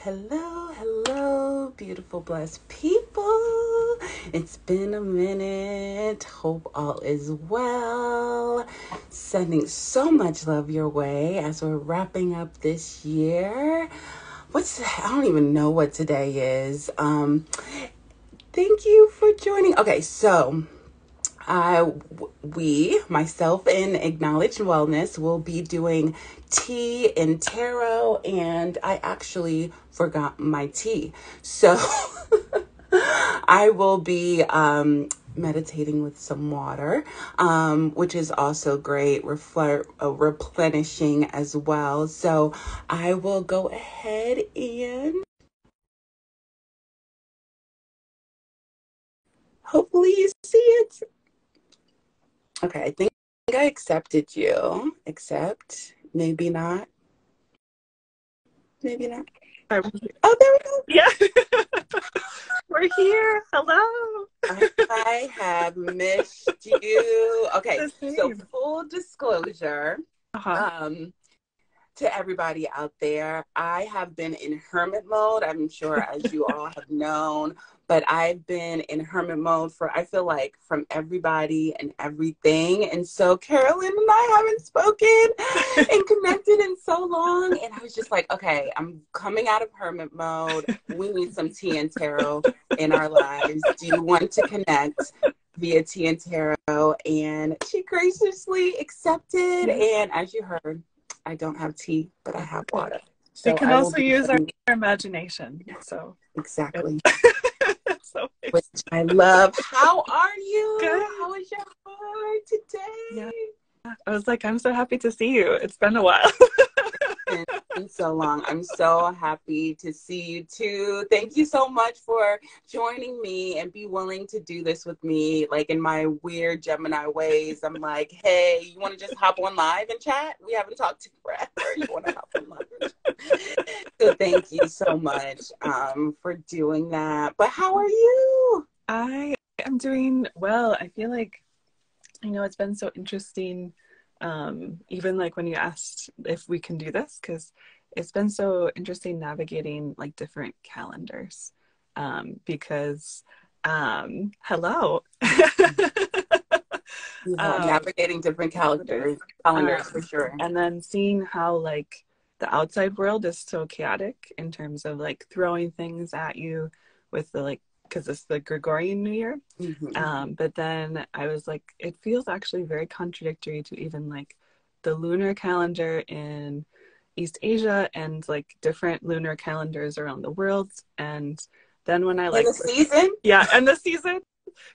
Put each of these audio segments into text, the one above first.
Hello, hello, beautiful, blessed people. It's been a minute. Hope all is well. Sending so much love your way as we're wrapping up this year. I don't even know what today is. Thank you for joining. Okay, so myself and Acknowledged Wellness will be doing tea and tarot, and I actually forgot my tea. So I will be meditating with some water, which is also great, replenishing as well. So I will go ahead and hopefully you see it. Okay, I think I accepted you. Accept. Maybe not. Maybe not. Oh, there we go. Yeah. We're here. Hello. I have missed you. Okay, so full disclosure, to everybody out there, I have been in hermit mode. I'm sure as you all have known, but I've been in hermit mode I feel like from everybody and everything. And so Carolyn and I haven't spoken and connected in so long. And I was just like, okay, I'm coming out of hermit mode. We need some tea and tarot in our lives. Do you want to connect via tea and tarot? And she graciously accepted. And as you heard, I don't have tea, but I have water. So we can also use our imagination. So exactly. So which I love. How are you? Good. How is your heart today? Yeah. I was like, I'm so happy to see you. It's been a while. It's been so long. I'm so happy to see you too. Thank you so much for joining me and be willing to do this with me. Like in my weird Gemini ways, I'm like, hey, you want to just hop on live and chat? We haven't talked to forever. You want to hop on live? So thank you so much for doing that. But how are you? I am doing well. I feel like, it's been so interesting. Even like when you asked if we can do this, because it's been so interesting navigating like different calendars, because hello. Navigating different calendars for sure. And then seeing how like the outside world is so chaotic in terms of like throwing things at you with the like, because it's the Gregorian New Year. Mm-hmm. But then I was like, it feels actually very contradictory to even like the lunar calendar in East Asia and like different lunar calendars around the world. And then when I like the season? Yeah, and the season.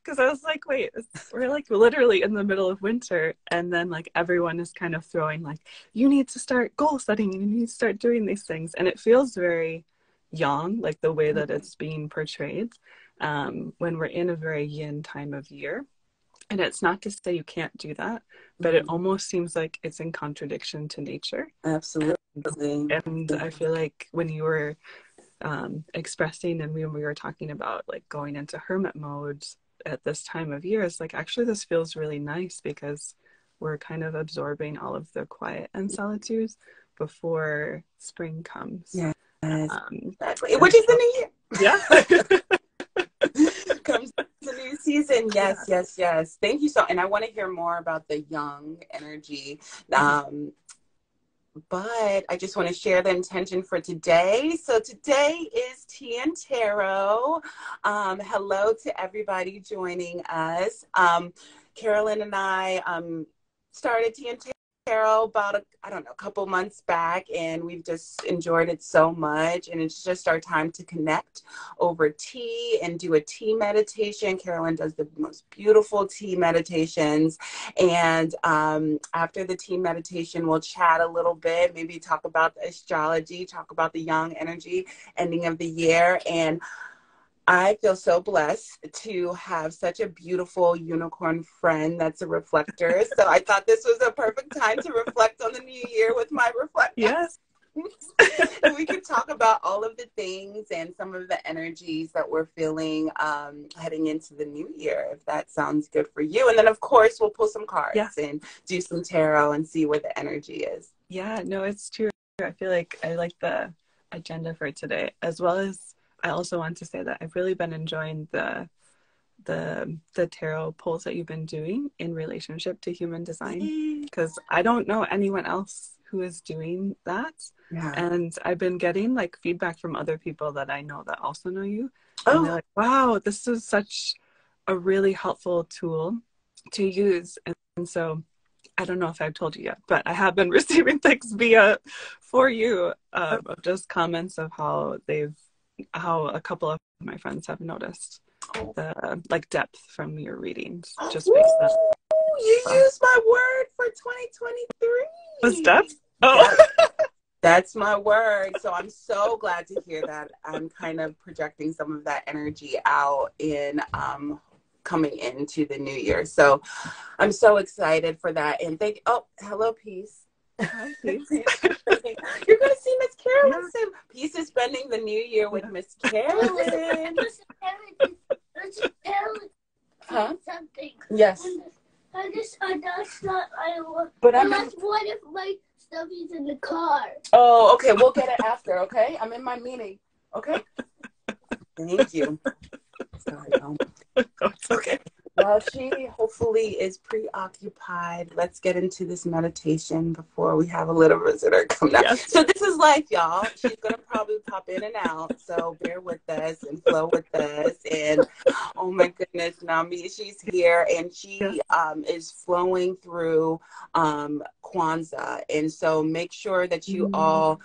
Because I was like, wait, we're like literally in the middle of winter. And then like everyone is kind of throwing like, you need to start goal setting. You need to start doing these things. And it feels very yang, like the way that it's being portrayed. When we're in a very yin time of year. And it's not to say you can't do that, but it almost seems like it's in contradiction to nature. Absolutely. And I feel like when you were expressing and when we were talking about like going into hermit mode at this time of year, it's like actually this feels really nice because we're kind of absorbing all of the quiet and solitudes before spring comes. Yeah. Exactly. Which is the new year. Yeah. Comes the new season. Yes. Thank you and I want to hear more about the young energy. But I just want to share the intention for today. So today is tea and tarot. Hello to everybody joining us. Carolyn and I started tea and tarot about a couple months back, and we've just enjoyed it so much. And it's just our time to connect over tea and do a tea meditation. Carolyn does the most beautiful tea meditations. And after the tea meditation, we'll chat a little bit, maybe talk about the astrology, talk about the young energy, ending of the year. And I feel so blessed to have such a beautiful unicorn friend that's a reflector. So I thought this was a perfect time to reflect on the new year with my reflector. Yes. And we could talk about all of the things and some of the energies that we're feeling heading into the new year, if that sounds good for you. And then, of course, we'll pull some cards and do some tarot and see where the energy is. Yeah, no, it's true. I feel like I like the agenda for today, as well as I also want to say that I've really been enjoying the tarot pulls that you've been doing in relationship to human design, because I don't know anyone else who is doing that. Yeah. And I've been getting like feedback from other people that I know that also know you, and they're like, wow, this is such a really helpful tool to use. And so I don't know if I've told you yet, but I have been receiving things for you of just comments of how a couple of my friends have noticed the like depth from your readings, just based on you used my word for 2023. was depth. Oh, that's my word. So I'm so glad to hear that. I'm kind of projecting some of that energy out in coming into the new year. So I'm so excited for that. And hello, Peace. hi, Peace. You're going to see Miss Carolyn soon. Peace is spending the new year with Miss Carolyn. Huh? Something. Yes. That's what if my stuff is in the car. Oh, okay. We'll get it after, okay? I'm in my meeting. Okay? Thank you. Sorry, It's okay. Well, she hopefully is preoccupied. Let's get into this meditation before we have a little visitor come down. Yes. So this is life, y'all. She's going to probably pop in and out. So bear with us and flow with us. And oh my goodness, Nami, she's here and she is flowing through Kwanzaa. And so make sure that you all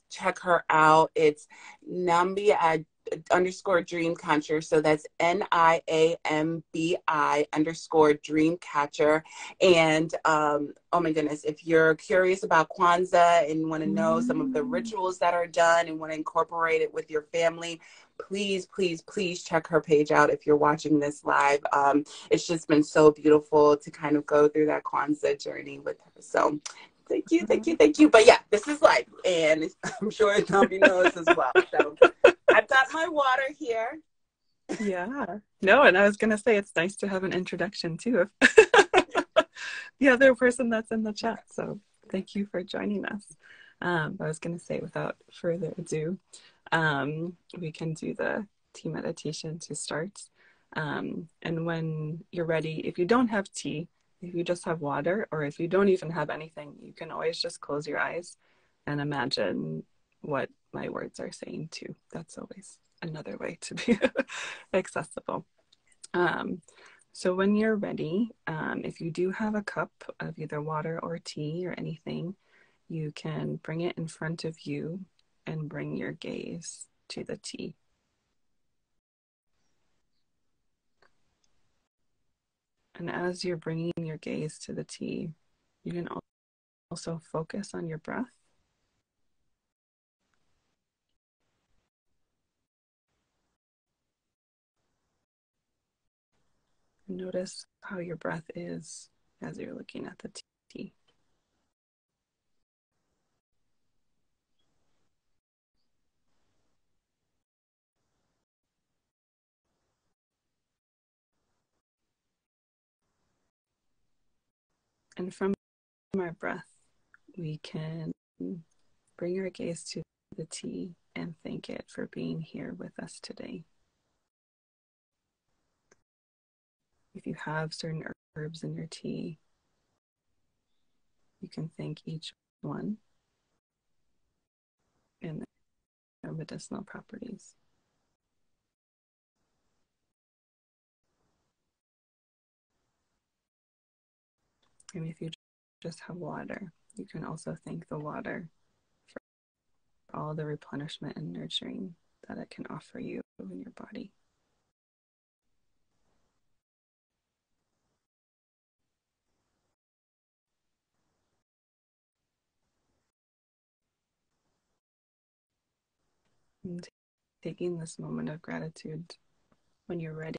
check her out. It's Nambi _dreamcatcher. So that's NIAMBI _dreamcatcher. And oh my goodness, if you're curious about Kwanzaa and want to know some of the rituals that are done and want to incorporate it with your family, please check her page out if you're watching this live. It's just been so beautiful to kind of go through that Kwanzaa journey with her. So thank you. But yeah, this is life, and I'm sure Tommy knows as well. So I've got my water here. Yeah. No, and I was going to say it's nice to have an introduction too. The other person that's in the chat. So thank you for joining us. I was going to say, without further ado, we can do the tea meditation to start. And when you're ready, if you don't have tea, if you just have water, or if you don't even have anything, you can always just close your eyes and imagine what my words are saying too. That's always another way to be accessible. So when you're ready, if you do have a cup of either water or tea or anything, you can bring it in front of you and bring your gaze to the tea. And as you're bringing your gaze to the tea, you can also focus on your breath. Notice how your breath is as you're looking at the tea. And from our breath, we can bring our gaze to the tea and thank it for being here with us today. If you have certain herbs in your tea, you can thank each one and their medicinal properties. And if you just have water, you can also thank the water for all the replenishment and nurturing that it can offer you in your body. And taking this moment of gratitude, when you're ready,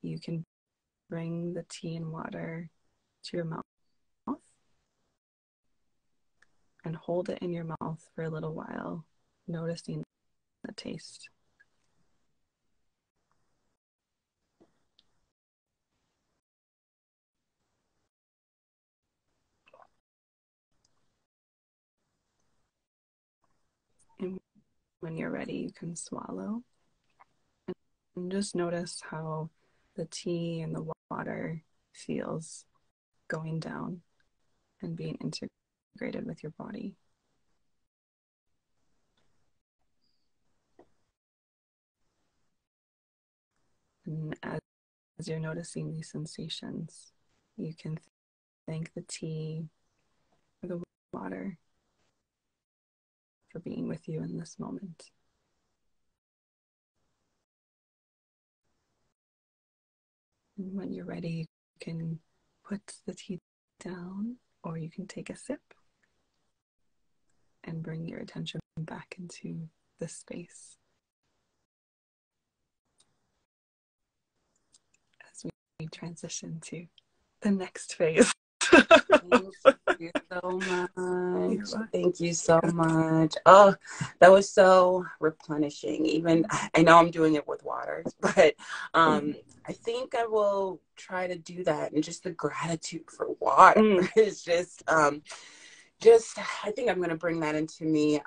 you can bring the tea and water to your mouth and hold it in your mouth for a little while, noticing the taste. And when you're ready, you can swallow. And just notice how the tea and the water feels going down and being integrated with your body. And as you're noticing these sensations, you can thank the tea or the water for being with you in this moment. And when you're ready, you can put the tea down, or you can take a sip and bring your attention back into the space. As we transition to the next phase. Thank you so much. Thank you so much. Oh, that was so replenishing. Even I know I'm doing it with water, but I think I will try to do that. And just the gratitude for water is just I think I'm going to bring that into me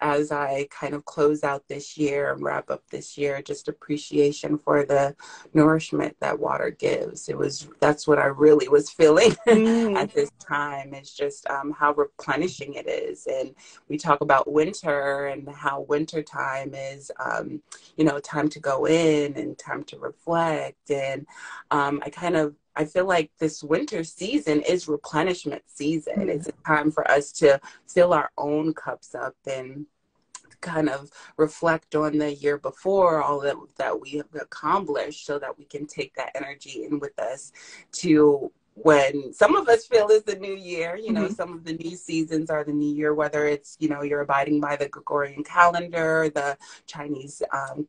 as I kind of close out this year and wrap up this year. Just appreciation for the nourishment that water gives. That's what I really was feeling at this time. It's just how replenishing it is. And we talk about winter and how winter time is, time to go in and time to reflect. And I feel like this winter season is replenishment season. It's a time for us to fill our own cups up and kind of reflect on the year before, all that we have accomplished, so that we can take that energy in with us to when some of us feel is the new year. Some of the new seasons are the new year, whether it's, you're abiding by the Gregorian calendar, the Chinese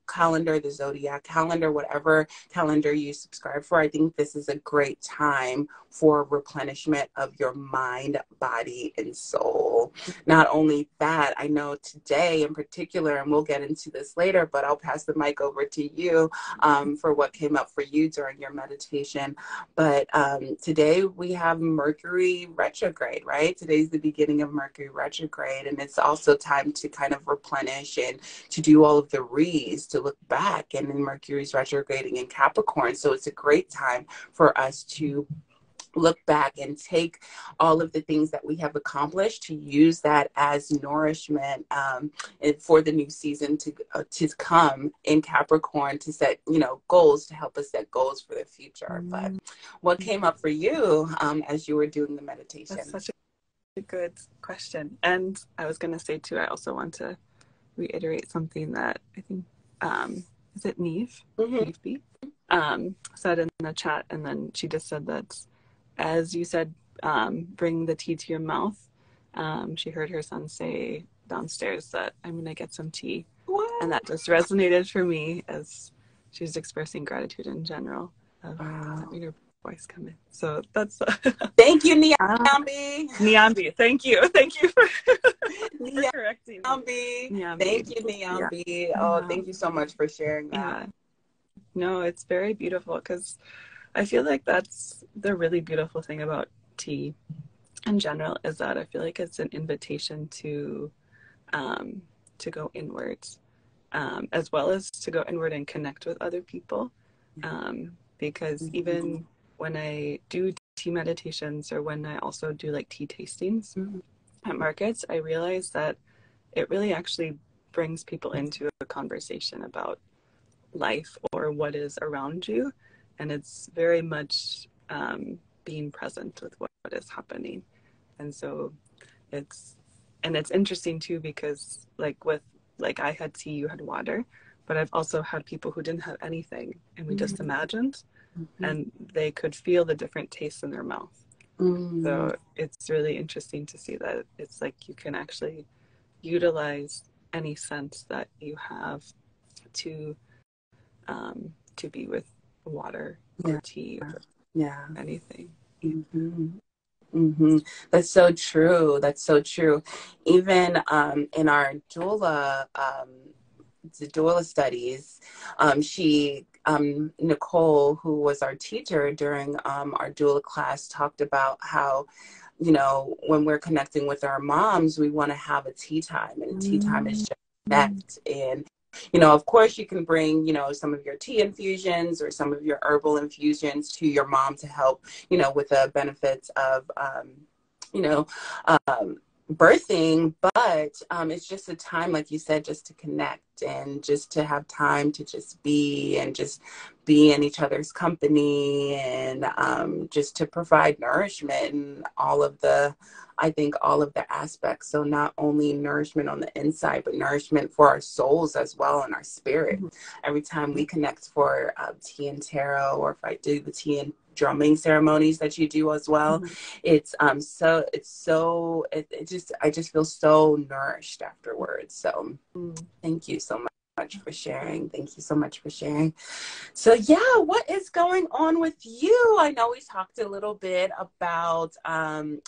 calendar, the zodiac calendar, whatever calendar you subscribe for. I think this is a great time for replenishment of your mind, body, and soul. Not only that, I know today in particular, and we'll get into this later, but I'll pass the mic over to you for what came up for you during your meditation. But today we have Mercury Retrograde, right? Today's the beginning of Mercury Retrograde, and it's also time to kind of replenish and to do all of the reads, to look back. And then Mercury's retrograding in Capricorn, so it's a great time for us to look back and take all of the things that we have accomplished, to use that as nourishment and for the new season to come in Capricorn, to set goals, to help us set goals for the future. But what came up for you as you were doing the meditation? That's such a good question. And I was going to say too, I also want to reiterate something that I think is it Neve? Neve B said in the chat, and then she just said that as you said, bring the tea to your mouth. She heard her son say downstairs that I'm going to get some tea. What? And that just resonated for me as she's expressing gratitude in general. Let me hear her voice come in. So that's... Thank you, Nyambi. Nyambi, thank you. Thank you for correcting me. Nyambi. Thank you, Nyambi. Yeah. Oh, thank you so much for sharing that. Yeah. No, it's very beautiful, because I feel like that's the really beautiful thing about tea in general, is that I feel like it's an invitation to go inwards, as well as to go inward and connect with other people. Because even when I do tea meditations, or when I also do like tea tastings at markets, I realize that it really actually brings people into a conversation about life or what is around you. And it's very much being present with what is happening. And so it's interesting too, because I had tea, you had water, but I've also had people who didn't have anything, and we just imagined, and they could feel the different tastes in their mouth. So it's really interesting to see that it's like you can actually utilize any sense that you have to be with water or tea or anything. That's so true. That's so true. Even in our doula, the doula studies, Nicole, who was our teacher during our doula class, talked about how you know, when we're connecting with our moms, we want to have a tea time, and tea time is just connect. And, you know, of course you can bring, you know, some of your tea infusions or some of your herbal infusions to your mom to help, you know, with the benefits of, you know, birthing, but it's just a time, like you said, just to connect and just to have time to just be and just be in each other's company, and just to provide nourishment and all of the, I think, all of the aspects. So not only nourishment on the inside, but nourishment for our souls as well, and our spirit. Every time we connect for tea and tarot, or if I do the tea and drumming ceremonies that you do as well, it's it just, I just feel so nourished afterwards. So thank you so much for sharing. Thank you so much for sharing. So yeah, what is going on with you? I know we talked a little bit about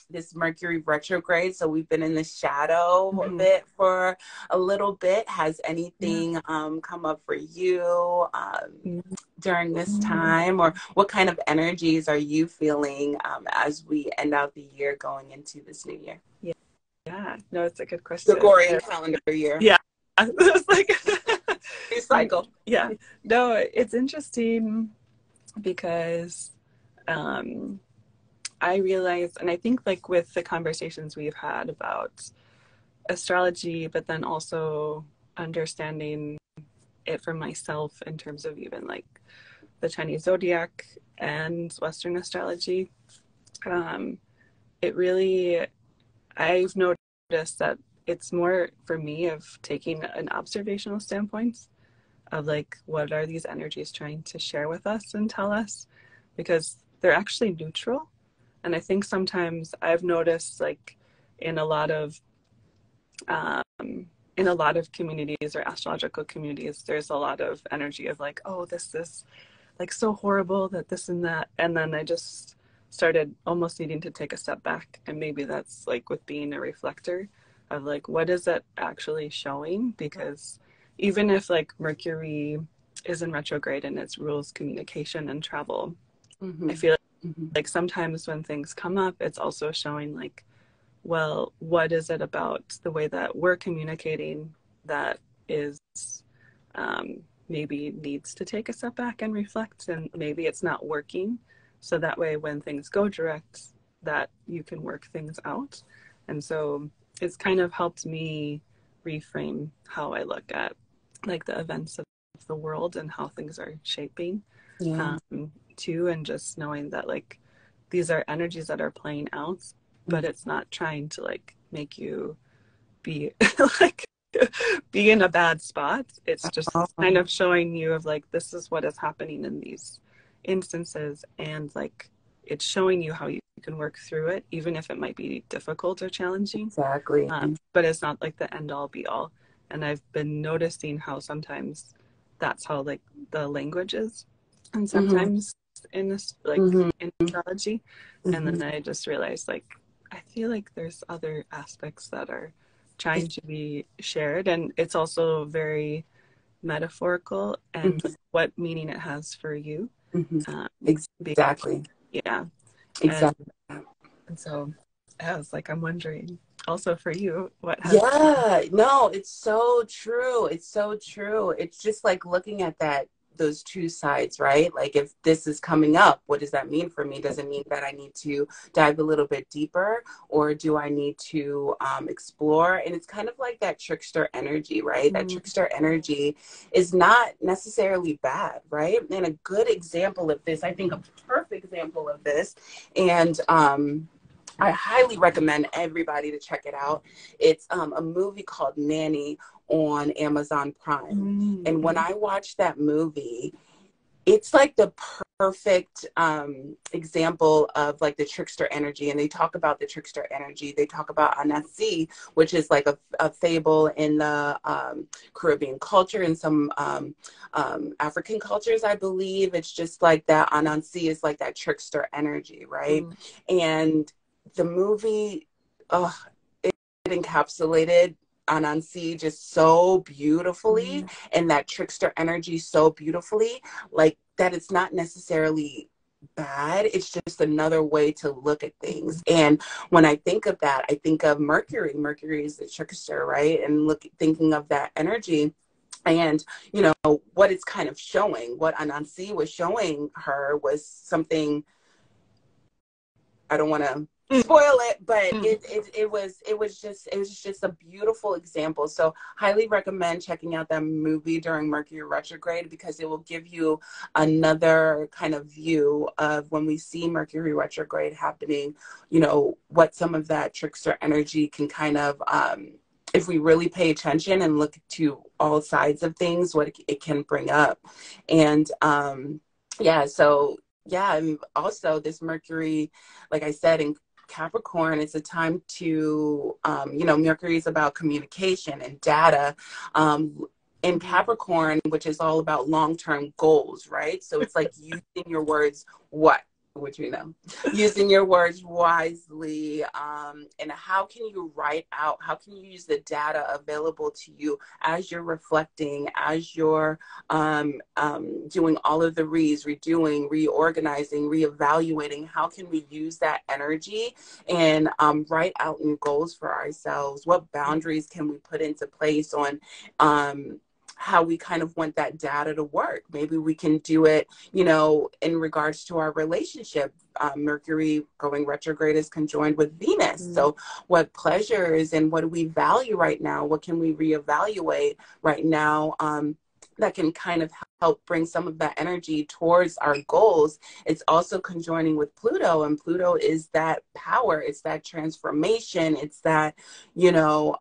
this Mercury retrograde. So we've been in the shadow of it for a little bit. Has anything come up for you during this time, or what kind of energies are you feeling as we end out the year going into this new year? Yeah, no, it's a good question. Gregorian calendar year. Yeah, it's like new cycle. Yeah, no, it's interesting because I realize, and I think like with the conversations we've had about astrology, but then also understanding it for myself in terms of even like the Chinese zodiac and Western astrology, it really, I've noticed that it's more for me of taking an observational standpoint of like, what are these energies trying to share with us and tell us, because they're actually neutral. And I think sometimes I've noticed like in a lot of communities or astrological communities, there's a lot of energy of like, oh, this is like so horrible, that this and that. And then I just started almost needing to take a step back. And maybe that's like with being a reflector of like, what is it actually showing? Because even if like Mercury is in retrograde and it rules communication and travel, I feel like sometimes when things come up, it's also showing like, well, what is it about the way that we're communicating that is maybe needs to take a step back and reflect, and maybe it's not working. So that way when things go direct, that you can work things out. And so it's kind of helped me reframe how I look at like the events of the world and how things are shaping too, and just knowing that like these are energies that are playing out, but it's not trying to like make you be like be in a bad spot. It's just kind of showing you of like, this is what is happening in these instances, and like it's showing you how you can work through it, even if it might be difficult or challenging. Exactly. But it's not like the end all be all. And I've been noticing how sometimes that's how like the language is, and sometimes in this like in astrology. And then I just realized like, I feel like there's other aspects that are trying to be shared, and it's also very metaphorical and like what meaning it has for you. Exactly. Yeah. Exactly. And so I was like, I'm wondering also for you, what has no, it's so true. It's so true. It's just like looking at those two sides, right? Like if this is coming up, what does that mean for me? Does it mean that I need to dive a little bit deeper, or do I need to explore? And it's kind of like that trickster energy, right? That trickster energy is not necessarily bad, right? And a good example of this, I think a perfect example of this, and I highly recommend everybody to check it out. It's a movie called Nanny on Amazon Prime. And when I watched that movie, it's like the perfect example of like the trickster energy. And they talk about the trickster energy. They talk about Anansi, which is like a fable in the Caribbean culture and some African cultures, I believe. It's just like that. Anansi is like that trickster energy, right? And the movie, it encapsulated Anansi just so beautifully, and that trickster energy so beautifully, like that it's not necessarily bad. It's just another way to look at things. And when I think of that, I think of Mercury. Mercury is the trickster, right? And thinking of that energy. And, you know, what it's kind of showing, what Anansi was showing her was something, I don't want to spoil it, but it was just a beautiful example. So highly recommend checking out that movie during Mercury retrograde, because it will give you another kind of view of when we see Mercury retrograde happening, you know, what some of that trickster energy can kind of if we really pay attention and look to all sides of things, what it can bring up. And yeah, so yeah, and also this Mercury, like I said, in Capricorn, it's a time to, you know, Mercury is about communication and data. In Capricorn, which is all about long-term goals, right? So it's like using your words, which we know, using your words wisely, and how can you write out, how can you use the data available to you as you're reflecting, as you're doing all of the redoing, reorganizing, reevaluating, how can we use that energy and write out new goals for ourselves? What boundaries can we put into place on how we kind of want that data to work? Maybe we can do it, you know, in regards to our relationship. Mercury going retrograde is conjoined with Venus. So what pleasures and what do we value right now? What can we reevaluate right now? That can kind of help bring some of that energy towards our goals. It's also conjoining with Pluto, and Pluto is that power. It's that transformation. It's that, you know,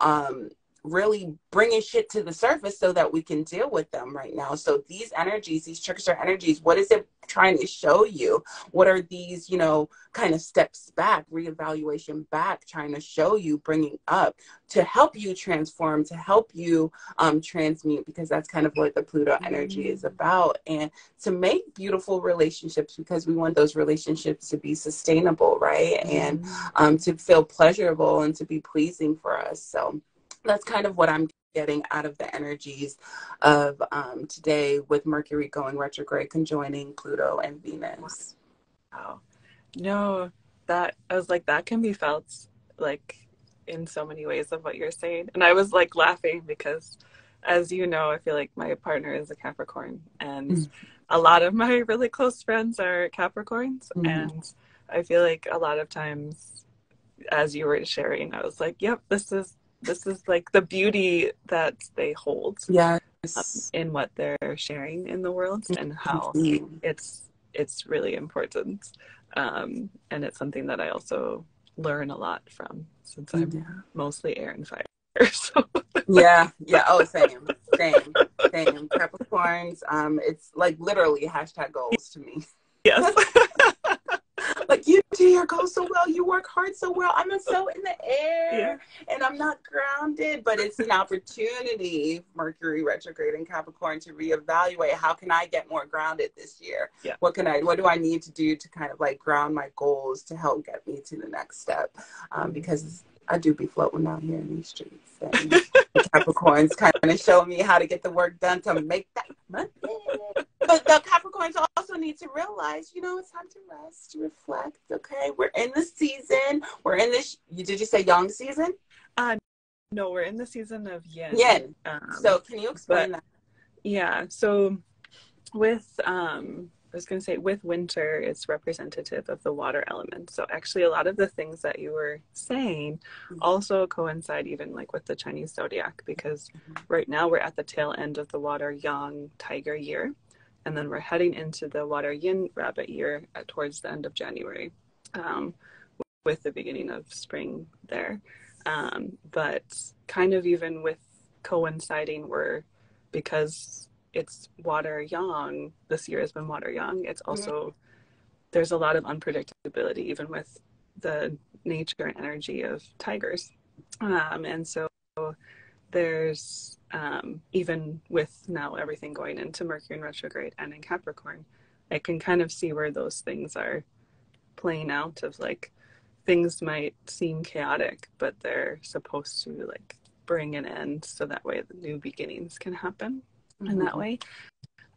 really bringing shit to the surface so that we can deal with them right now. So these energies, these trickster energies, what is it trying to show you? What are these, you know, kind of steps back, reevaluation back, trying to show you, bringing up to help you transform, to help you transmute, because that's kind of what the Pluto energy is about. And to make beautiful relationships, because we want those relationships to be sustainable, right? And to feel pleasurable and to be pleasing for us. So that's kind of what I'm getting out of the energies of today, with Mercury going retrograde, conjoining Pluto and Venus. Wow. No, that I was like, that can be felt like in so many ways of what you're saying. And I was like laughing because, as you know, I feel like my partner is a Capricorn, and a lot of my really close friends are Capricorns. And I feel like a lot of times, as you were sharing, I was like, yep, this is like the beauty that they hold in what they're sharing in the world, and how it's really important. And it's something that I also learn a lot from, since I'm mostly air and fire. So. Yeah. Oh, same. Capricorns, it's like literally hashtag goals to me. Yes. Like, you do your goals so well, you work hard so well, I'm so in the air and I'm not grounded. But it's an opportunity, Mercury retrograde in Capricorn, to reevaluate, how can I get more grounded this year? What do I need to do to kind of like ground my goals to help get me to the next step? Because I do be floating out here in these streets, and the Capricorns kind of show me how to get the work done to make that money. But the Capricorns also need to realize, you know, it's time to rest, to reflect. Okay, we're in the season. We're in this. Did you say yang season? No, we're in the season of yin. Yin. So can you explain that? Yeah. So with I was going to say, with winter, it's representative of the water element. So actually, a lot of the things that you were saying also coincide even like with the Chinese zodiac, because right now we're at the tail end of the water yang tiger year. And then we're heading into the water yin rabbit year towards the end of January, with the beginning of spring there. But kind of even with coinciding, because it's water yang, this year has been water yang, it's also, there's a lot of unpredictability even with the nature and energy of tigers. And so there's, even with now everything going into Mercury in retrograde and in Capricorn, I can kind of see where those things are playing out, of like, things might seem chaotic, but they're supposed to like bring an end, so that way the new beginnings can happen in that way.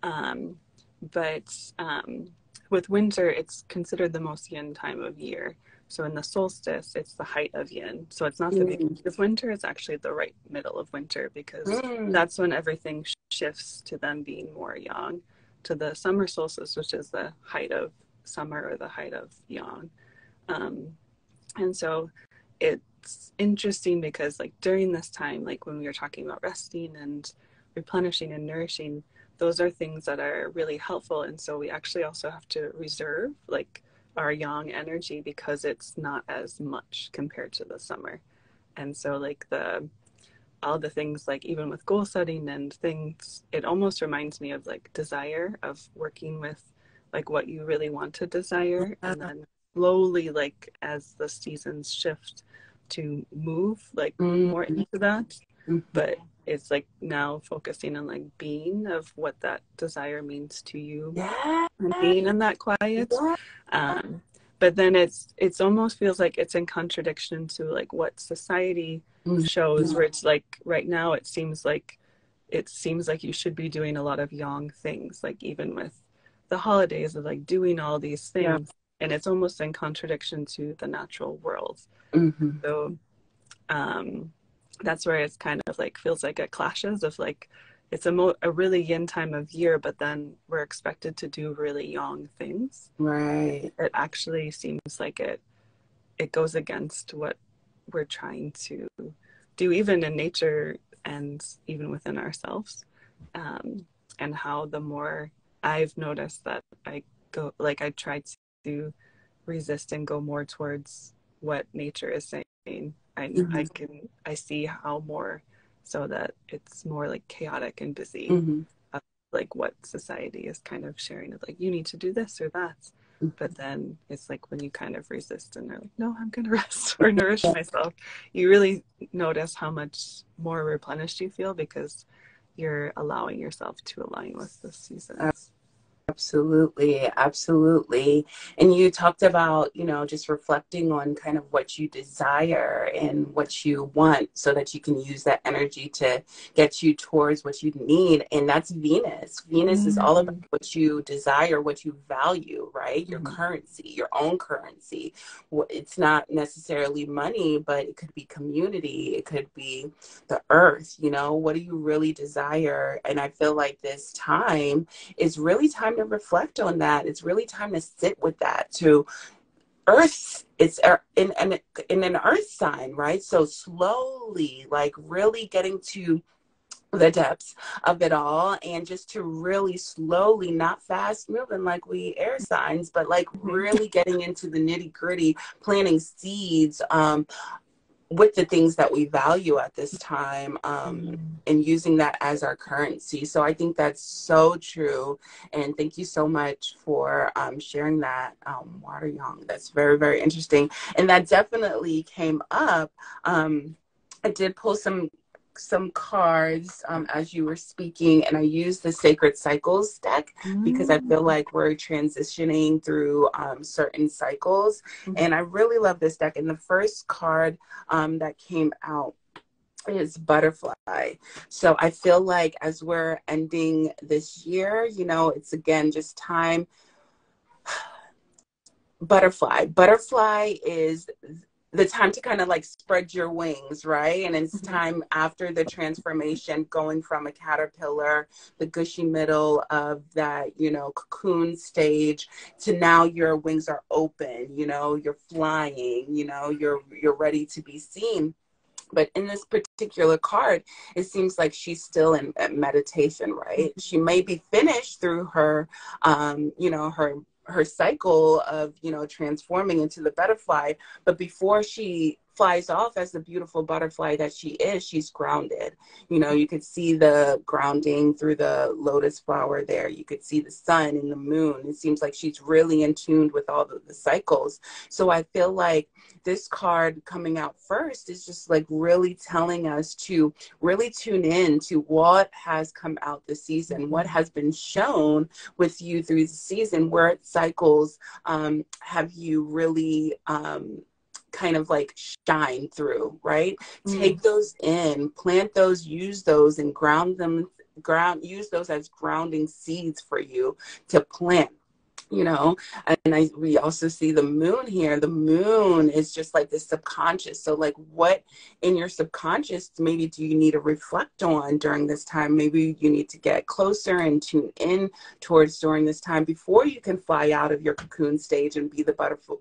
But with winter, it's considered the most yin time of year. So in the solstice, it's the height of yin. So it's not the beginning of winter, it's actually the right middle of winter, because that's when everything shifts to them being more yang, to the summer solstice, which is the height of summer or the height of yang. And so it's interesting because like during this time, like when we were talking about resting and replenishing and nourishing, those are things that are really helpful. And so we actually also have to reserve like our yang energy, because it's not as much compared to the summer. And so like all the things, like even with goal setting and things, it almost reminds me of like desire, of working with like what you really want to desire, and then slowly, like as the seasons shift, to move like more into that. But it's like now focusing on like being of what that desire means to you, and being in that quiet. But then it's almost feels like it's in contradiction to like what society shows, where it's like right now it seems like you should be doing a lot of yang things, like even with the holidays of like doing all these things, and it's almost in contradiction to the natural world. So that's where it's kind of like feels like it clashes of like it's a really yin time of year, but then we're expected to do really yang things. Right. It actually seems like it goes against what we're trying to do, even in nature and even within ourselves. And how the more I've noticed that I try to resist and go more towards what nature is saying, I see how more so that it's more like chaotic and busy, like what society is kind of sharing of like, you need to do this or that. But then it's like when you kind of resist and they're like, no, I'm going to rest or nourish myself, you really notice how much more replenished you feel, because you're allowing yourself to align with the seasons. Absolutely. Absolutely. And you talked about, just reflecting on kind of what you desire and what you want, so that you can use that energy to get you towards what you need. And that's Venus. Venus is all about what you desire, what you value, right? Your currency, your own currency. It's not necessarily money, but it could be community. It could be the earth. What do you really desire? And I feel like this time is really time to reflect on that. It's really time to sit with that. To earth, it's in an earth sign, right? So slowly, like really getting to the depths of it all, and just to really slowly, not fast moving like we air signs, but like really getting into the nitty gritty, planting seeds, with the things that we value at this time, and using that as our currency. So I think that's so true. And thank you so much for sharing that, Water Yang. That's very, very interesting. And that definitely came up. I did pull some cards as you were speaking, and I used the Sacred Cycles deck because I feel like we're transitioning through certain cycles, and I really love this deck. And the first card that came out is Butterfly. So I feel like as we're ending this year, it's again just time. Butterfly is the time to kind of like spread your wings, right? And it's time after the transformation, going from a caterpillar, the gushy middle of that, cocoon stage, to now your wings are open, you're flying, you're ready to be seen. But in this particular card, it seems like she's still in meditation, right? She may be finished through her, her cycle of, transforming into the butterfly. But before she flies off as the beautiful butterfly that she is, she's grounded. You could see the grounding through the lotus flower there. You could see the sun and the moon. It seems like she's really in tune with all the cycles. So I feel like this card coming out first is just like really telling us to really tune in to what has come out this season, what has been shown with you through the season, where cycles have you really kind of like shine through, right? Take those in, plant those, use those, and use those as grounding seeds for you to plant. you know. And we also see the moon here. The moon is just like the subconscious. So like, what in your subconscious maybe do you need to reflect on during this time? Maybe you need to get closer and tune in towards during this time before you can fly out of your cocoon stage and be the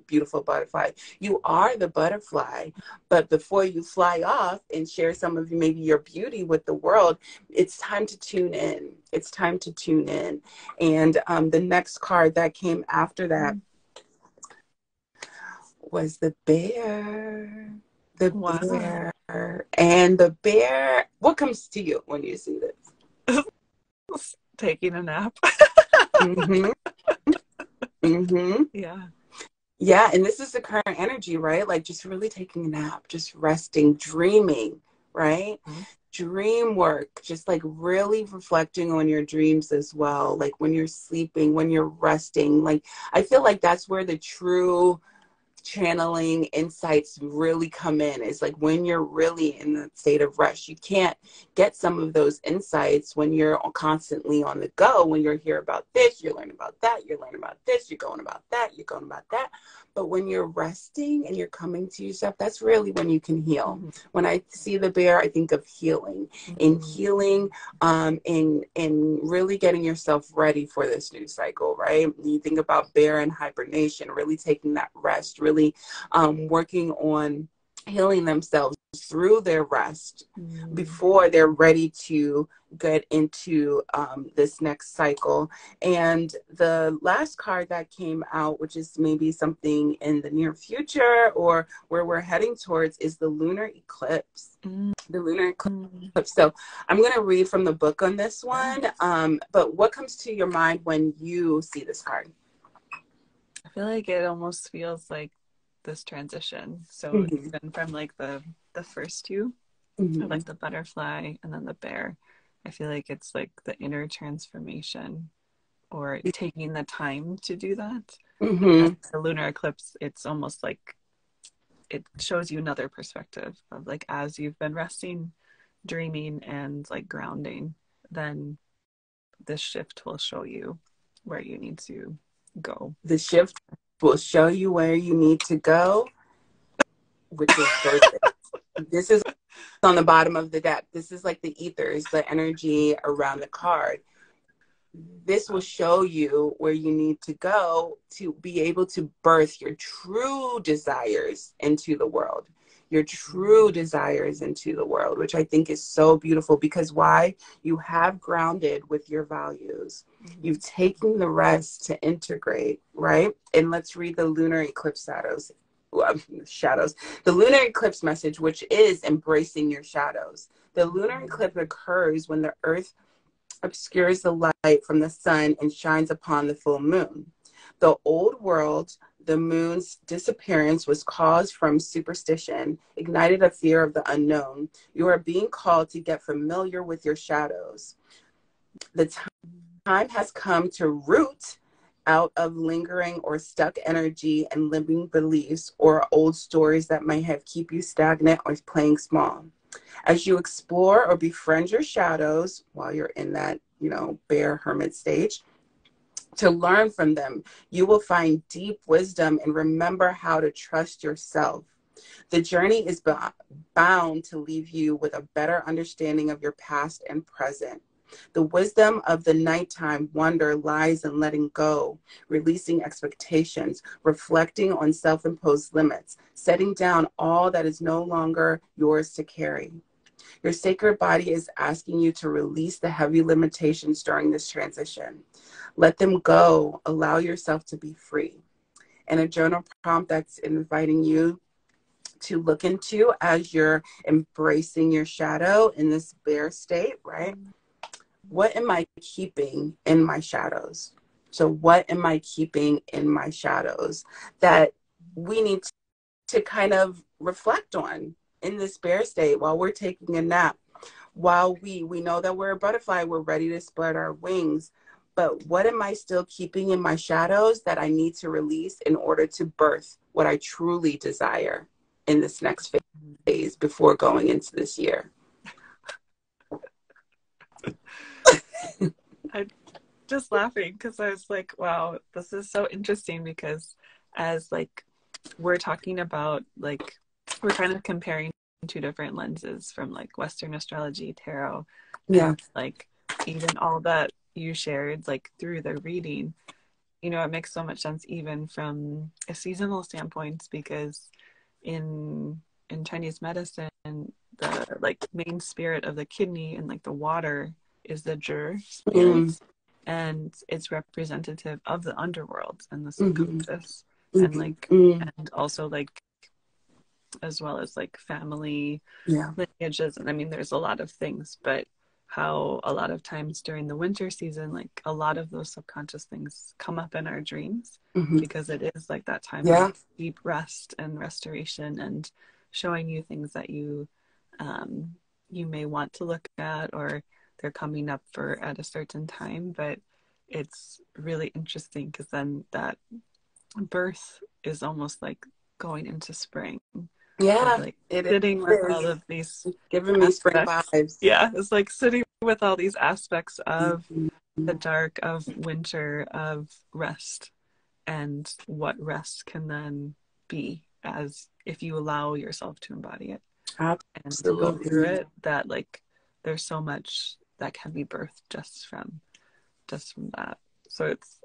beautiful butterfly. You are the butterfly, but before you fly off and share some of maybe your beauty with the world, it's time to tune in. It's time to tune in. And the next card that came after that was the bear. The Wow. bear. And the bear, what comes to you when you see this? Taking a nap. Mm-hmm. Mm-hmm. Yeah. Yeah, and this is the current energy, right? Like just really taking a nap, just resting, dreaming, right? Mm-hmm. Dream work, just like really reflecting on your dreams as well. Like when you're sleeping, when you're resting, like I feel like that's where the true channeling insights really come in. Is like when you're really in the state of rest. You can't get some of those insights when you're constantly on the go. When you're here about this, you're learning about that, you're learning about this, you're going about that, you're going about that. But when you're resting and you're coming to yourself, that's really when you can heal. Mm-hmm. When I see the bear, I think of healing. In healing, in really getting yourself ready for this new cycle, right? You think about bear and hibernation, really taking that rest, really working on healing themselves through their rest before they're ready to get into this next cycle. And the last card that came out, which is maybe something in the near future or where we're heading towards, is the lunar eclipse. The lunar eclipse. So I'm going to read from the book on this one. But what comes to your mind when you see this card? I feel like it almost feels like this transition. So Mm-hmm. even from like the first two, Mm-hmm. like the butterfly and then the bear, I feel like it's like the inner transformation or taking the time to do that. And Mm-hmm. the lunar eclipse, it's almost like it shows you another perspective of like as you've been resting, dreaming and like grounding, then this shift will show you where you need to go. The shift will show you where you need to go, which is birthday. This is on the bottom of the deck. This is like the ethers, the energy around the card. This will show you where you need to go to be able to birth your true desires into the world. Your true desires into the world, which I think is so beautiful because why? You have grounded with your values. You've taken the rest to integrate, right? And let's read the lunar eclipse shadows. The lunar eclipse message, which is embracing your shadows. The lunar eclipse occurs when the earth obscures the light from the sun and shines upon the full moon. The old world, the moon's disappearance was caused from superstition, ignited a fear of the unknown. You are being called to get familiar with your shadows. The time has come to root out of lingering or stuck energy and limiting beliefs or old stories that might have keep you stagnant or playing small. As you explore or befriend your shadows while you're in that, bear hermit stage, to learn from them, you will find deep wisdom and remember how to trust yourself. The journey is bound to leave you with a better understanding of your past and present. The wisdom of the nighttime wonder lies in letting go, releasing expectations, reflecting on self-imposed limits, setting down all that is no longer yours to carry. Your sacred body is asking you to release the heavy limitations during this transition. Let them go. Allow yourself to be free. And a journal prompt that's inviting you to look into as you're embracing your shadow in this bear state, right? What am I keeping in my shadows? So what am I keeping in my shadows that we need to kind of reflect on in this bear state while we're taking a nap, while we know that we're a butterfly, we're ready to spread our wings. But what am I still keeping in my shadows that I need to release in order to birth what I truly desire in this next phase before going into this year? I just laughing because I was like, wow, this is so interesting because as like we're talking about like we're kind of comparing two different lenses from like Western astrology, tarot, Yeah. and like even all that you shared like through the reading, you know, it makes so much sense even from a seasonal standpoint because in Chinese medicine, the like main spirit of the kidney and like the water is the Zhi spirit, Mm, and it's representative of the underworld and the mm-hmm, subconscious, and mm-hmm, like mm, and also like as well as like family yeah. lineages, and I mean there's a lot of things, but how a lot of times during the winter season, like a lot of those subconscious things come up in our dreams Mm-hmm, because it is like that time of yeah. deep rest and restoration and showing you things that you may want to look at or they're coming up for at a certain time. But it's really interesting because then that birth is almost like going into spring of Yeah, like it sitting with all is. of these It's giving me spring aspects. vibes. Yeah, it's like sitting with all these aspects of Mhm. the dark, of winter, of rest, and what rest can then be as if you allow yourself to embody it and go through Absolutely. it, that like there's so much that can be birthed just from that. So it's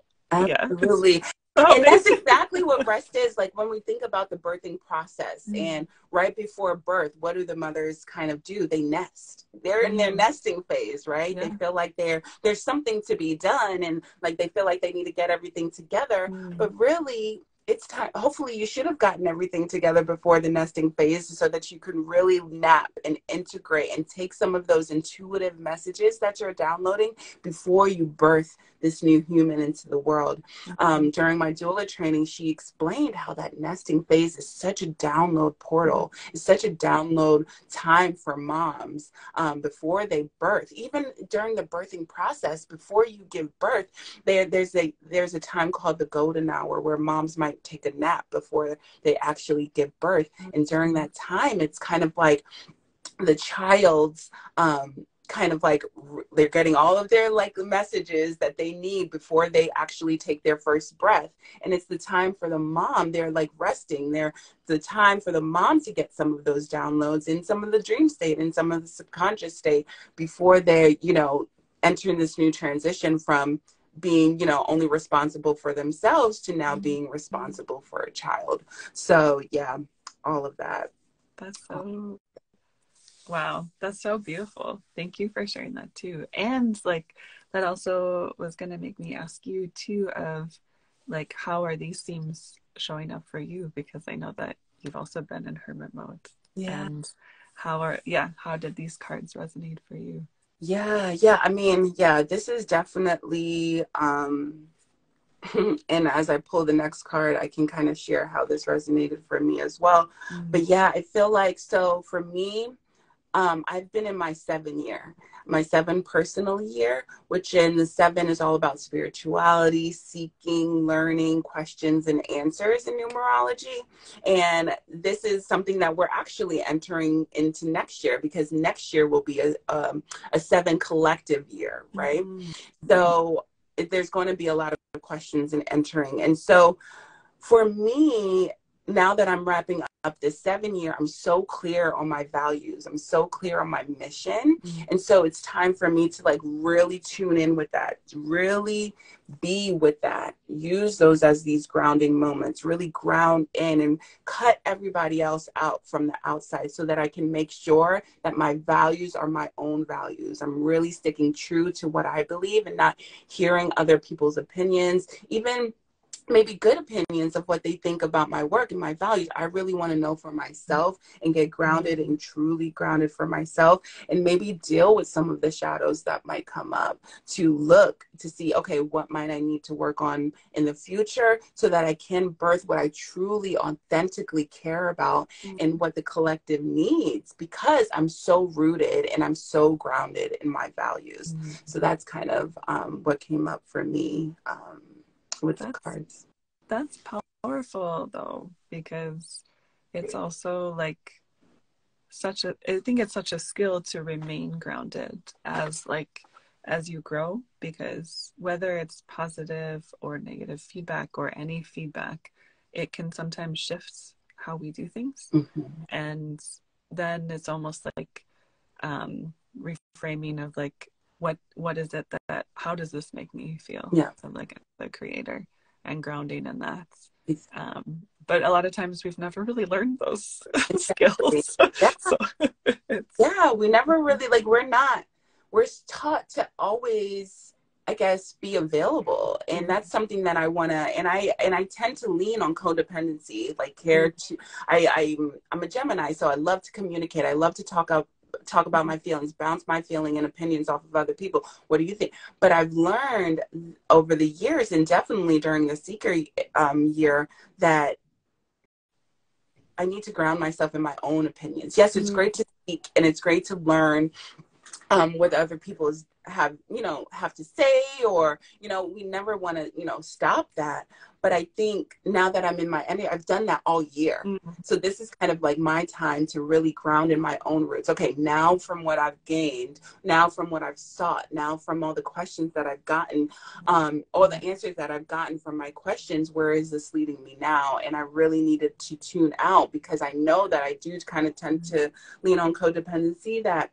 yeah, it's Absolutely. so And that's amazing. exactly what rest is. Like when we think about the birthing process Mm, and right before birth, what do the mothers kind of do? They nest. They're in their mm, nesting phase, right? They yeah. feel like there's something to be done and like they feel like they need to get everything together. Mm, But really, it's time. Hopefully, you should have gotten everything together before the nesting phase so that you can really nap and integrate and take some of those intuitive messages that you're downloading before you birth this new human into the world. mm, During my doula training, she explained how that nesting phase is such a download mm, portal. It's such a download time for moms before they birth. Even during the birthing process, before you give birth, there's a time called the golden hour where moms might take a nap before they actually give birth. And during mm, that time, it's kind of like the child's kind of like they're getting all of their like messages that they need before they actually take their first breath, and it's the time for the mom, they're like resting, they're the time for the mom to get some of those downloads in some of the dream state and some of the subconscious state before they're entering this new transition from being only responsible for themselves to now mm, being mm. responsible for a child. So yeah, all of that. That's so wow, that's so beautiful. Thank you for sharing that too. And like that also was gonna make me ask you too of like how are these themes showing up for you? Because I know that you've also been in hermit mode. Yeah. And how did these cards resonate for you? Yeah. I mean, yeah, this is definitely and as I pull the next card, I can kind of share how this resonated for me as well. Mm, But yeah, I feel like so for me, I've been in my 7 year, my 7 personal year, which in the 7 is all about spirituality, seeking, learning, questions and answers in numerology. And this is something that we're actually entering into next year because next year will be a 7 collective year, right? mm, So there's going to be a lot of questions and entering. And so for me, now that I'm wrapping up this 7 year, I'm so clear on my values. I'm so clear on my mission. mm, And so it's time for me to like really tune in with that, really be with that, use those as these grounding moments, really ground in and cut everybody else out from the outside so that I can make sure that my values are my own values. I'm really sticking true to what I believe and not hearing other people's opinions, even maybe good opinions of what they think about my work and my values. I really want to know for myself and get grounded mm, and truly grounded for myself and maybe deal with some of the shadows that might come up to look to see, okay, what might I need to work on in the future so that I can birth what I truly authentically care about mm, and what the collective needs because I'm so rooted and I'm so grounded in my values. mm. So that's kind of what came up for me with the That's cards. that's powerful though, because it's also like I think it's such a skill to remain grounded as like as you grow, because whether it's positive or negative feedback or any feedback, it can sometimes shift how we do things. Mm-hmm. And then it's almost like reframing of like, what is it that how does this make me feel? Yeah. So like the creator, and grounding in that. Exactly. But a lot of times we've never really learned those Exactly. skills. Yeah. So Yeah, we never really, like, we're taught to always, I guess, be available. And that's something that I want to, and I tend to lean on codependency, like care to, I'm a Gemini, so I love to communicate. I love to talk about my feelings, bounce my feeling and opinions off of other people. What do you think? But I've learned over the years, and definitely during the Seeker year, that I need to ground myself in my own opinions. Yes, it's great to speak and it's great to learn what other people have to say, or, we never want to, stop that. But I think now that I'm in my energy, I've done that all year. So this is kind of like my time to really ground in my own roots. Okay, now from what I've gained, now from what I've sought, now from all the questions that I've gotten, all the answers that I've gotten from my questions, where is this leading me now? And I really needed to tune out, because I know that I do kind of tend to lean on codependency, that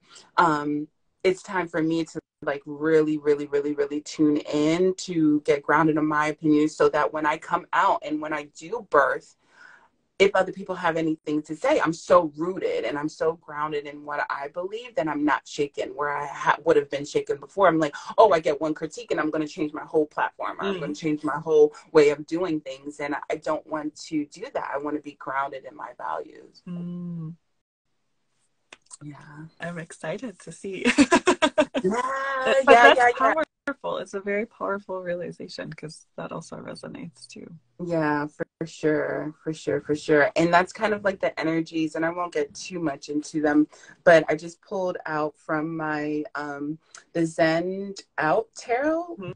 it's time for me to like really, really, really, really tune in to get grounded in my opinions, so that when I come out and when I do birth, if other people have anything to say, I'm so rooted and I'm so grounded in what I believe that I'm not shaken where I would have been shaken before. I'm like, oh, I get one critique and I'm going to change my whole platform, or I'm going to change my whole way of doing things. And I don't want to do that. I want to be grounded in my values. Yeah. I'm excited to see. Yeah, But yeah, that's yeah, yeah. powerful. It's a very powerful realization, because that also resonates too. Yeah, for sure, for sure, for sure. And that's kind of like the energies, and I won't get too much into them, but I just pulled out from my the Zen Out Tarot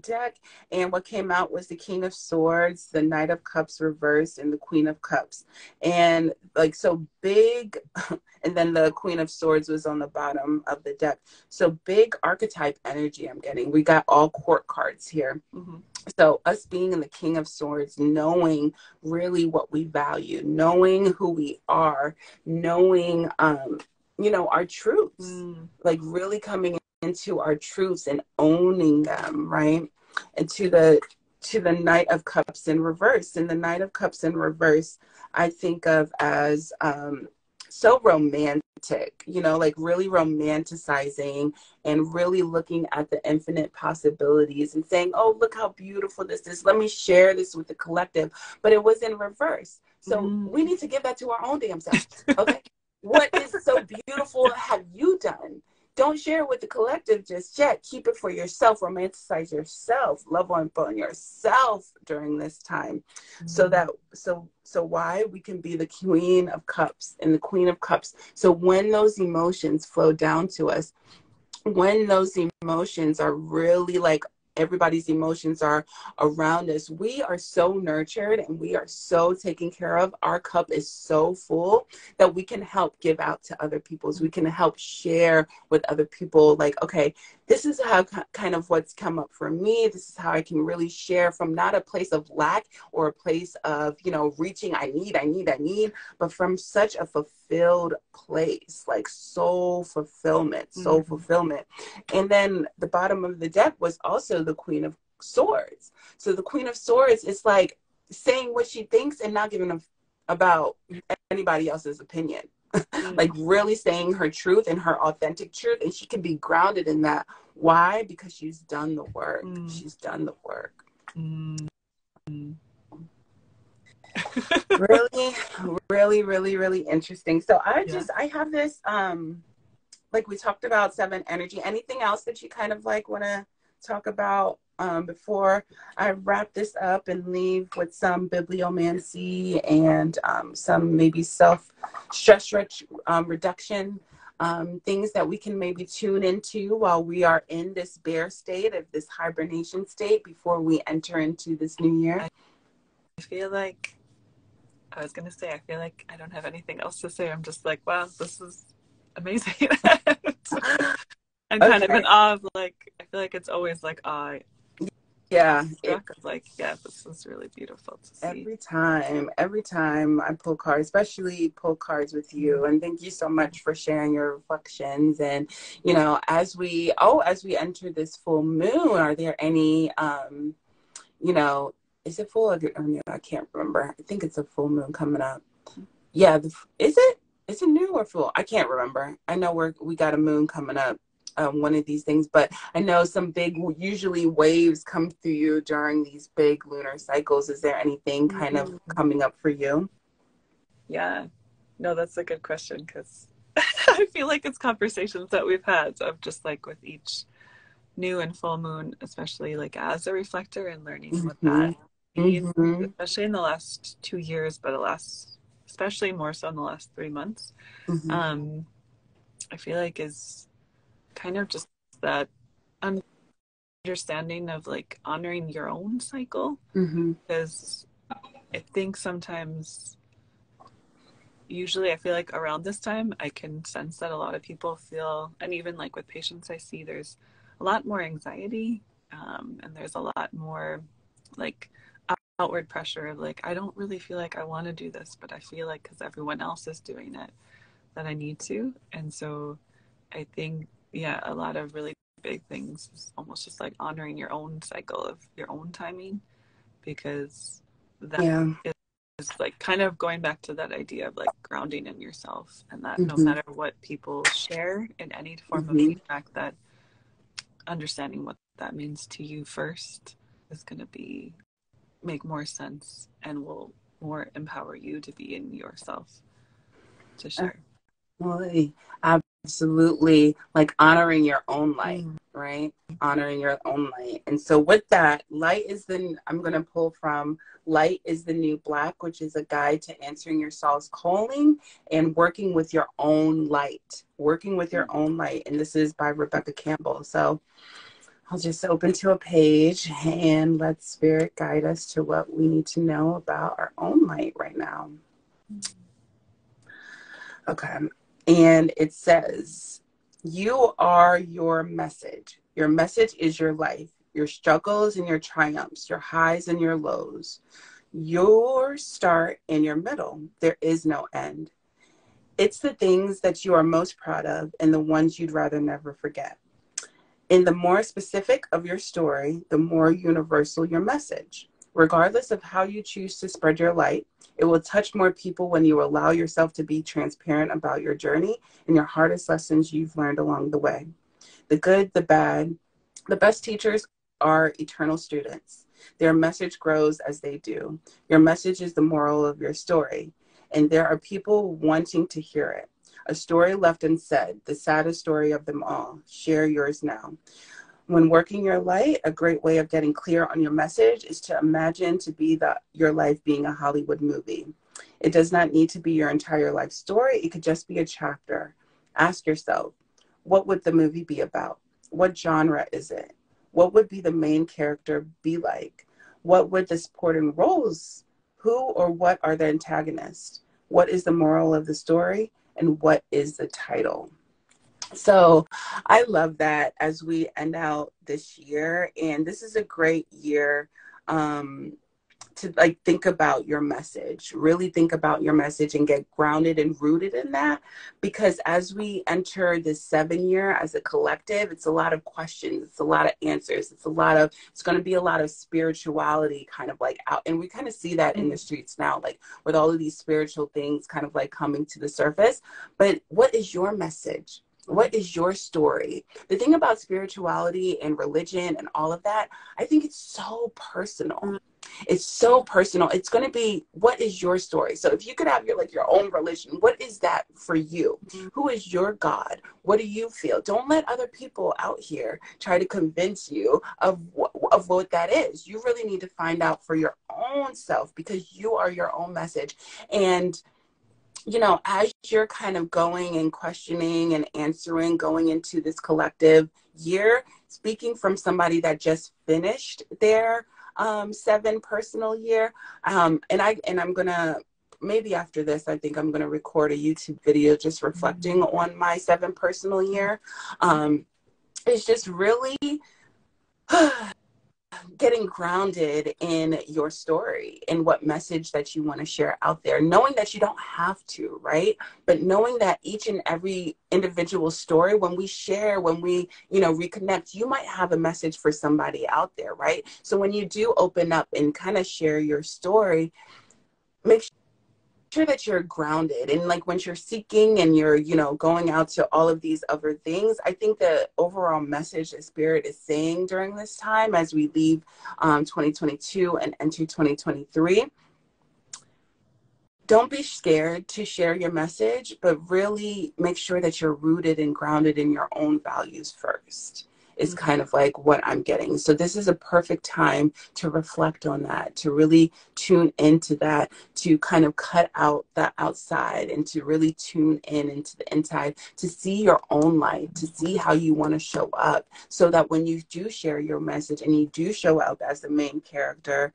deck, and what came out was the King of Swords, the Knight of Cups reversed, and the Queen of Cups. And like, so big, and then the Queen of Swords was on the bottom of the deck. So big archetype energy I'm getting. We got all court cards here. So us being in the King of Swords, knowing really what we value, knowing who we are, knowing our truths, like really coming into our truths and owning them, right? And to the Knight of Cups in reverse. And the Knight of Cups in reverse, I think of as so romantic, like really romanticizing and really looking at the infinite possibilities and saying, oh, look how beautiful this is. Let me share this with the collective. But it was in reverse. So we need to give that to our own damn selves. Okay. What is so beautiful have you done? Don't share it with the collective just yet. Keep it for yourself. Romanticize yourself. Love on yourself during this time. So why we can be the Queen of Cups and the Queen of Cups. So when those emotions flow down to us, when those emotions are really like, everybody's emotions are around us, we are so nurtured and we are so taken care of. Our cup is so full that we can help give out to other people's. We can help share with other people, like, okay, this is how kind of what's come up for me. This is how I can really share from not a place of lack or a place of, reaching, I need, but from such a fulfilled place, like soul fulfillment. And then the bottom of the deck was also the Queen of Swords. So the Queen of Swords is like saying what she thinks and not giving about anybody else's opinion. Like really saying her truth and her authentic truth, and she can be grounded in that. Why? Because she's done the work. She's done the work. Really, really, really, really interesting. So I have this like we talked about 7 energy. Anything else that you kind of like want to talk about before I wrap this up and leave with some bibliomancy and some maybe self-stress reduction things that we can maybe tune into while we are in this bear state, of this hibernation state, before we enter into this new year? I feel like I don't have anything else to say. I'm just like, wow, this is amazing. I'm kind of Okay. in awe of like, I feel like it's always like awe. Yeah. Struck of like, yeah, this is really beautiful to see. Every time I pull cards, especially pull cards with you. And thank you so much for sharing your reflections. And, you know, as we enter this full moon, are there any, you know, is it full? Or no, I can't remember. I think it's a full moon coming up. Yeah. Is it? Is it new or full? I can't remember. I know we got a moon coming up. One of these things, but I know some big, usually waves come through you during these big lunar cycles. Is there anything kind of coming up for you? Yeah, no, that's a good question because I feel like it's conversations that we've had of just like with each new and full moon, especially like as a reflector and learning what Mm-hmm. that means, Mm-hmm. especially in the last 2 years, but especially more so in the last 3 months. Mm-hmm. Um, I feel like is kind of just that understanding of like honoring your own cycle Mm-hmm. because I think sometimes usually I feel like around this time I can sense that a lot of people feel, and even like with patients I see, there's a lot more anxiety, and there's a lot more like outward pressure of like I don't really feel like I want to do this, but I feel like because everyone else is doing it that I need to. And so I think, yeah, a lot of really big things is almost just like honoring your own cycle of your own timing because that Yeah. is like kind of going back to that idea of like grounding in yourself and that no Mm-hmm. matter what people share in any form of Mm-hmm. feedback, that understanding what that means to you first is going to be make more sense and will more empower you to be in yourself to share. Absolutely. Absolutely. Like honoring your own light, Mm. right? Honoring your own light. And so with that, I'm going to pull from Light is the New Black, which is a guide to answering your soul's calling and working with your own light, working with your own light. And this is by Rebecca Campbell. So I'll just open to a page and let Spirit guide us to what we need to know about our own light right now. Okay. And it says, you are your message. Your message is your life, your struggles and your triumphs, your highs and your lows, your start and your middle. There is no end. It's the things that you are most proud of and the ones you'd rather never forget. And the more specific of your story, the more universal your message. Regardless of how you choose to spread your light, it will touch more people when you allow yourself to be transparent about your journey and your hardest lessons you've learned along the way. The good, the bad, the best teachers are eternal students. Their message grows as they do. Your message is the moral of your story, and there are people wanting to hear it. A story left unsaid, the saddest story of them all. Share yours now. When working your light, a great way of getting clear on your message is to imagine your life being a Hollywood movie. It does not need to be your entire life story. It could just be a chapter. Ask yourself, what would the movie be about? What genre is it? What would be the main character be like? What would the supporting roles? Who or what are the antagonists? What is the moral of the story? And what is the title? So I love that as we end out this year. And this is a great year to like think about your message, really think about your message and get grounded and rooted in that. Because as we enter this 7 year as a collective, it's a lot of questions, it's a lot of answers, it's going to be a lot of spirituality kind of like out. And we kind of see that in the streets now, like with all of these spiritual things kind of like coming to the surface. But what is your message? What is your story? The thing about spirituality and religion and all of that, I think it's so personal. It's so personal. It's going to be, what is your story? So if you could have your own religion, what is that for you? Who is your God? What do you feel? Don't let other people out here try to convince you of what that is. You really need to find out for your own self because you are your own message. And as you're kind of going and questioning and answering, going into this collective year, speaking from somebody that just finished their 7 personal year, and I'm gonna, maybe after this, I think I'm gonna record a YouTube video just reflecting on my 7 personal year. is just really getting grounded in your story and what message that you want to share out there, knowing that you don't have to, right? But knowing that each and every individual story, when we share, when we, reconnect, you might have a message for somebody out there, right? So when you do open up and kind of share your story, make sure that you're grounded. And like when you're seeking and you're going out to all of these other things, I think the overall message that Spirit is saying during this time as we leave 2022 and enter 2023, don't be scared to share your message, but really make sure that you're rooted and grounded in your own values first, is kind of like what I'm getting. So this is a perfect time to reflect on that, to really tune into that, to kind of cut out that outside and to really tune in into the inside, to see your own light, to see how you want to show up, so that when you do share your message and you do show up as the main character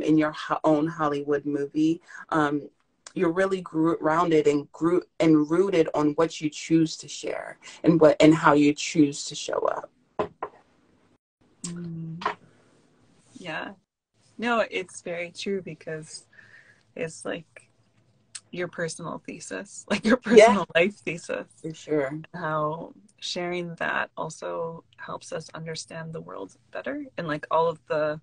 in your own Hollywood movie, you're really grounded and rooted on what you choose to share and how you choose to show up. Yeah. No, it's very true, because it's like your personal thesis, like your personal life thesis. For sure. How sharing that also helps us understand the world better, and like all of the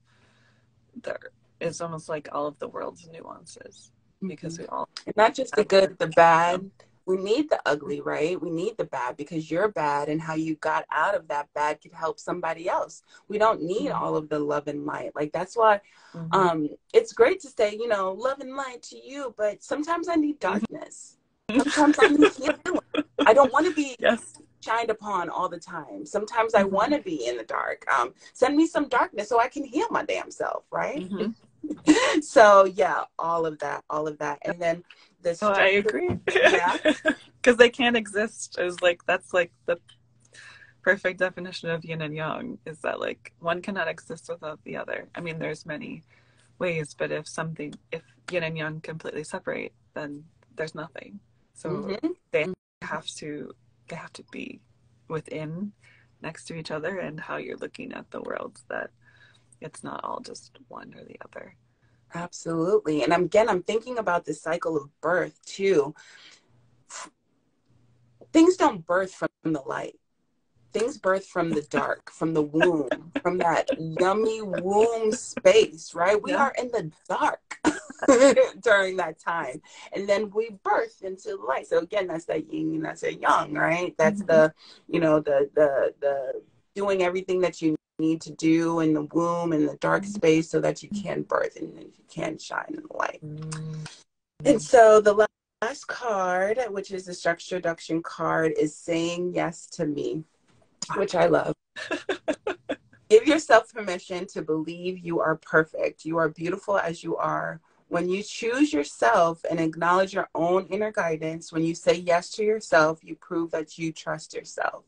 it's almost like all of the world's nuances, because we all, and not just the good, the bad. We need the ugly, right? We need the bad, because you're bad, and how you got out of that bad could help somebody else. We don't need all of the love and light. Like, that's why it's great to say, love and light to you, but sometimes I need darkness. Sometimes I need healing. I don't want to be shined upon all the time. Sometimes I want to be in the dark. Send me some darkness so I can heal my damn self, right? So yeah, all of that. And then this I agree. Yeah. Because they can't exist as like, that's like the perfect definition of yin and yang, is that like one cannot exist without the other. I mean, there's many ways, but if yin and yang completely separate, then there's nothing. So they have to be within, next to each other, and how you're looking at the world, that it's not all just one or the other. Absolutely. And I'm thinking about the cycle of birth too. Things don't birth from the light. Things birth from the dark, from the womb, from that yummy womb space, right? We are in the dark during that time. And then we birth into the light. So again, that's that yin and that's that yang, right? That's the, the doing everything that you need to do in the womb, in the dark space, so that you can birth and you can shine in the light. And so the last card, which is the structure reduction card, is saying yes to me, which I love. Give yourself permission to believe you are perfect. You are beautiful as you are. When you choose yourself and acknowledge your own inner guidance, when you say yes to yourself, you prove that you trust yourself.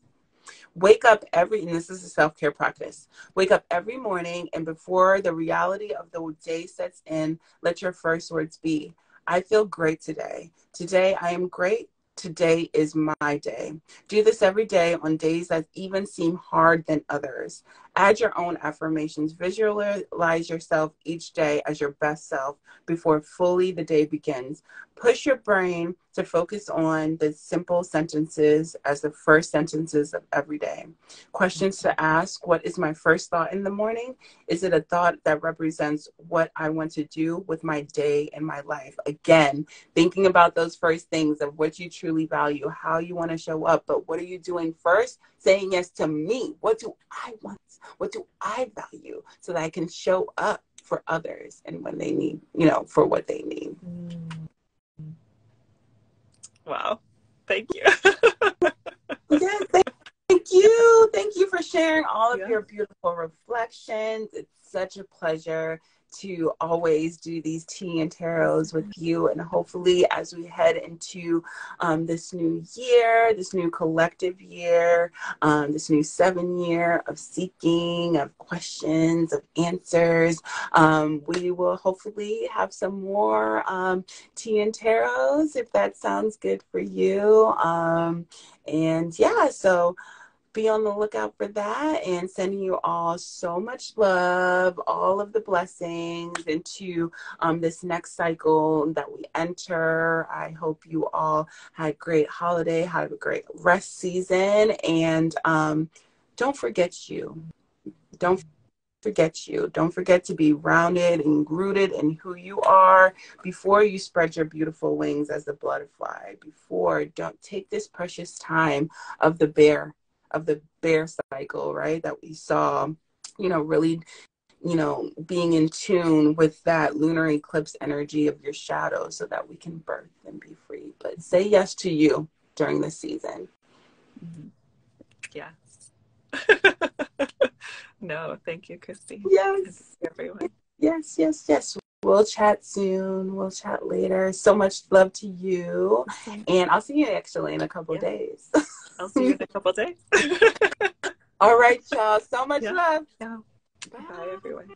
Wake up and this is a self-care practice. Wake up every morning, and before the reality of the day sets in, let your first words be, I feel great today. Today I am great. Today is my day. Do this every day on days that even seem hard than others. Add your own affirmations. Visualize yourself each day as your best self before fully the day begins. Push your brain to focus on the simple sentences as the first sentences of every day. Questions to ask: what is my first thought in the morning? Is it a thought that represents what I want to do with my day and my life? Again, thinking about those first things of what you truly value, how you want to show up, but what are you doing first? Saying yes to me. What do I want? What do I value, so that I can show up for others and when they need, for what they need. Wow. Thank you. Yeah, thank you. Thank you for sharing all of your beautiful reflections. It's such a pleasure to always do these tea and tarots with you. And hopefully as we head into this new year, this new collective year, this new 7-year of seeking, of questions, of answers, we will hopefully have some more tea and tarots, if that sounds good for you. And yeah, so be on the lookout for that, and sending you all so much love, all of the blessings into this next cycle that we enter. I hope you all had a great holiday, had a great rest season, and don't forget you. Don't forget you. Don't forget to be rounded and rooted in who you are before you spread your beautiful wings as a butterfly. Don't take this precious time of the bear cycle, right? That we saw, really, being in tune with that lunar eclipse energy of your shadow so that we can birth and be free. But say yes to you during this season. Yes. No, thank you, Christy. Yes. Everyone. Yes, yes, yes. We'll chat soon. We'll chat later. So much love to you. And I'll see you actually in a couple days. I'll see you in a couple days. All right, y'all. So much love. Yeah. Bye, everyone.